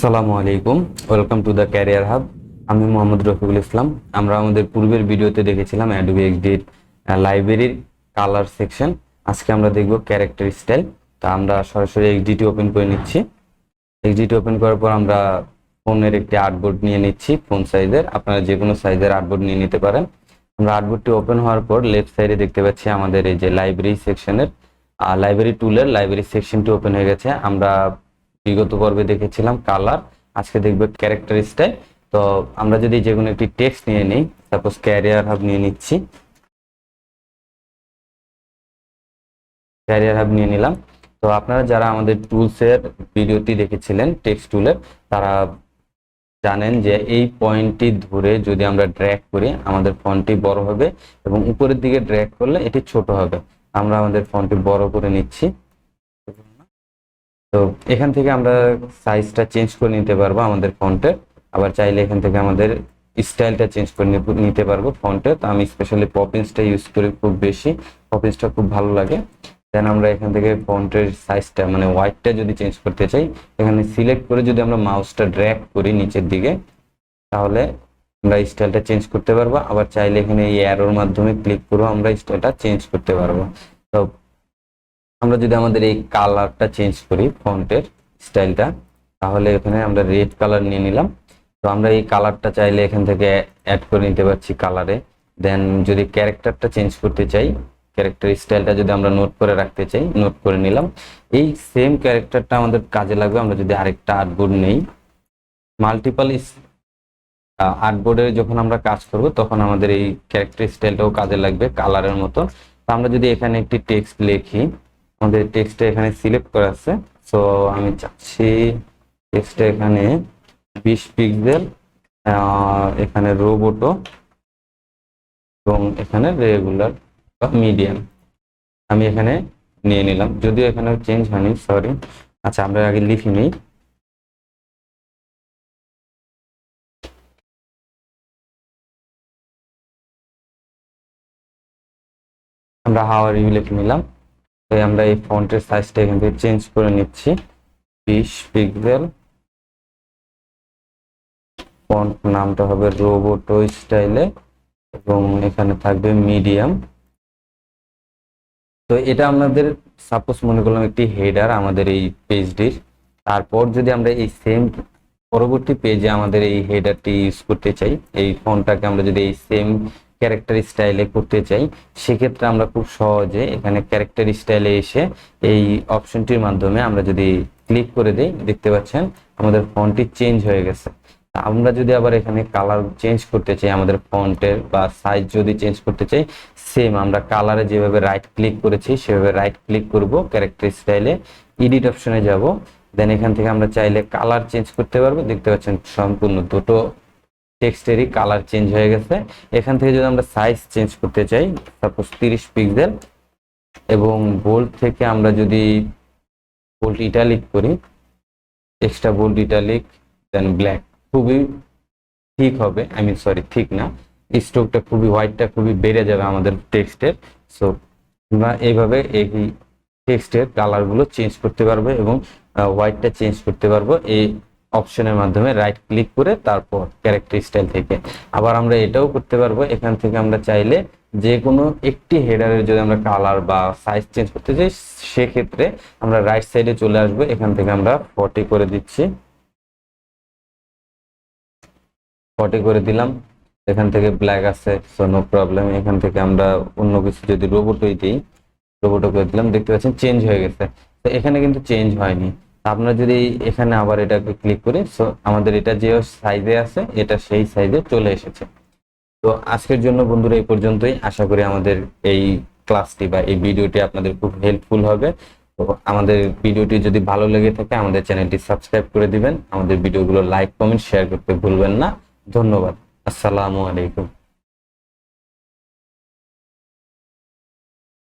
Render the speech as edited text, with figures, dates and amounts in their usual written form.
আসসালামু আলাইকুম, welcome to the career hub. আমি মোহাম্মদ রফিকুল ইসলাম। আমরা আমাদের পূর্বের ভিডিওতে দেখেছিলাম অ্যাডোবি এক্সডির লাইব্রেরির কালার সেকশন। আজকে আমরা দেখব ক্যারেক্টার স্টাইল। তা আমরা সরাসরি এক্সডিটি ওপেন করে নিচ্ছি। এক্সডিটি ওপেন করার পর আমরা ফোনের একটি আর্টবোর্ড নিয়ে নিচ্ছি, ফোন সাইজের। আপনারা যে কোনো সাইজের আর্টবোর্ড নিয়ে নিতে পারেন। আমরা আর্টবোর্ডটি ওপেন হওয়ার পর লেফট সাইডে দেখতে পাচ্ছি আমাদের এই যে লাইব্রেরি সেকশনের লাইব্রেরি টুলের লাইব্রেরি সেকশনটি ওপেন হয়ে গেছে। আমরা বিগত পর্বে দেখেছিলাম কালার, আজকে দেখব ক্যারেক্টার স্টাইল। তো আমরা যদি যে কোনো একটি টেক্সট নিয়ে নিই, সাপোজ ক্যারিয়ার হাব নিয়ে নিচ্ছি, ক্যারিয়ার হাব নিয়ে নিলাম। তো আপনারা যারা আমাদের টুলসের ভিডিওটি দেখেছিলেন টেক্সট টুলের, তারা জানেন যে এই পয়েন্টটি ধরে যদি আমরা ড্র্যাগ করি আমাদের ফন্টটি বড় হবে এবং উপরের দিকে ড্র্যাগ করলে এটি ছোট হবে। আমরা আমাদের ফন্টটি বড় করে নিচ্ছি। তো এখান থেকে আমরা সাইজটা চেঞ্জ করে নিতে পারবো আমাদের ফন্টের। আবার চাইলে এখান থেকে আমাদের স্টাইলটা চেঞ্জ করে নিতে পারবো ফন্টের। তো আমি স্পেশালি পপিন্সটা ইউজ করি খুব বেশি, পপিন্সটা খুব ভালো লাগে। দেন আমরা এখান থেকে ফন্টের সাইজটা মানে হোয়াইটটা যদি চেঞ্জ করতে চাই, এখানে সিলেক্ট করে যদি আমরা মাউসটা ড্র্যাগ করি নিচের দিকে, তাহলে আমরা স্টাইলটা চেঞ্জ করতে পারবো। আবার চাইলে এখানে এই অ্যারোর মাধ্যমে ক্লিক করেও আমরা স্টাইলটা চেঞ্জ করতে পারবো। তো আমরা যদি আমাদের এই কালারটা চেঞ্জ করি ফন্টের স্টাইলটা, তাহলে এখানে আমরা রেড কালার নিয়ে নিলাম। তো আমরা এই কালারটা চাইলে এখান থেকে অ্যাড করে নিতে পারছি কালারে। দেন যদি ক্যারেক্টারটা চেঞ্জ করতে চাই, ক্যারেক্টার স্টাইলটা যদি আমরা নোট করে রাখতে চাই, নোট করে নিলাম। এই সেম ক্যারেক্টারটা আমাদের কাজে লাগবে আমরা যদি আরেকটা আর্টবোর্ড নেই। মাল্টিপল আর্টবোর্ডে যখন আমরা কাজ করব তখন আমাদের এই ক্যারেক্টার স্টাইলটাও কাজে লাগবে কালারের মতো। তো আমরা যদি এখানে একটি টেক্সট লিখি, আমাদের টেক্সটটা এখানে সিলেক্ট করা আছে। সো আমি চাচ্ছি টেক্সটটা এখানে 20 পিক্সেল, এখানে রোবোটো এবং এখানে রেগুলার বা মিডিয়াম আমি এখানে নিয়ে নিলাম। যদিও এখানে চেঞ্জ হয়নি, সরি। আচ্ছা, আমরা আগে লিখে নিই। আমরা হাউ আর ইউ লিখে নিলাম। তাই আমরা এই ফন্টের সাইজটা এখান থেকে চেঞ্জ করে নিচ্ছি 20 পিক্সেল। ফন্ট নামটা হবে রোবোটো স্টাইলে এবং এখানে থাকবে মিডিয়াম। তো এটা আমাদের সাপোজ মনে করলাম একটি হেডার আমাদের এই পেজটির। তারপর যদি আমরা এই সেম পরবর্তী পেজে আমাদের এই হেডারটি ইউজ করতে চাই, এই ফন্টটাকে আমরা যদি এই সেম ক্যারেক্টার স্টাইলে করতে চাই, সেক্ষেত্রে আমরা খুব সহজে এখানে ক্যারেক্টার স্টাইলে এসে এই অপশনটির মাধ্যমে আমরা যদি ক্লিক করে দেই, দেখতে পাচ্ছেন আমাদের ফন্টটি চেঞ্জ হয়ে গেছে। আমরা যদি আবার এখানে কালার চেঞ্জ করতে চাই, আমাদের ফন্টের বা সাইজ যদি চেঞ্জ করতে চাই, সেম আমরা কালারে যেভাবে রাইট ক্লিক করেছি সেভাবে রাইট ক্লিক করব, ক্যারেক্টার স্টাইলে এডিট অপশনে যাব। দেন এখান থেকে আমরা চাইলে কালার চেঞ্জ করতে পারবো। দেখতে পাচ্ছেন সম্পূর্ণ দুটো টেক্সটেরই কালার চেঞ্জ হয়ে গেছে। এখান থেকে যদি আমরা সাইজ চেঞ্জ করতে চাই, সাপোজ 30 পিক্সেল, এবং বোল্ড থেকে আমরা যদি বোল্ড ইটালিক করি, এক্সট্রা বোল্ড ইটালিক, দেন ব্ল্যাক, খুবই ঠিক হবে, সরি ঠিক না, স্ট্রোকটা খুবই, হোয়াইটটা খুবই বেড়ে যাবে আমাদের টেক্সটের। সো আমরা এইভাবে এই টেক্সটের কালারগুলো চেঞ্জ করতে পারবো এবং হোয়াইটটা চেঞ্জ করতে পারবো এই অপশনের মাধ্যমে রাইট ক্লিক করে। তারপর ক্যারেক্টার স্টাইল থেকে আবার আমরা এটাও করতে পারবো, এখান থেকে আমরা চাইলে যে কোনো একটি হেডারের যদি আমরা কালার বা সাইজ চেঞ্জ করতে চাই, সেক্ষেত্রে আমরা রাইট সাইডে চলে আসবো। এখান থেকে আমরা 40 করে দিচ্ছি, 40 করে দিলাম। এখান থেকে ব্ল্যাক আছে, সো নো প্রবলেম। এখান থেকে আমরা অন্য কিছু যদি রোবোটই দিই, রোবোটো করে দিলাম, দেখতে পাচ্ছেন চেঞ্জ হয়ে গেছে। তো এখানে কিন্তু চেঞ্জ হয়নি। আপনারা যদি এখানে আবার এটাকে ক্লিক করি, সো আমাদের এটা যে সাইজে আছে এটা সেই সাইজে চলে এসেছে। তো আজকের জন্য বন্ধুরা এই পর্যন্তই। আশা করি আমাদের এই ক্লাসটি বা এই ভিডিওটি আপনাদের খুব হেল্পফুল হবে। তো আমাদের ভিডিওটি যদি ভালো লেগে থাকে আমাদের চ্যানেলটি সাবস্ক্রাইব করে দিবেন। আমাদের ভিডিওগুলো লাইক, কমেন্ট, শেয়ার করতে ভুলবেন না। ধন্যবাদ। আসসালামু আলাইকুম।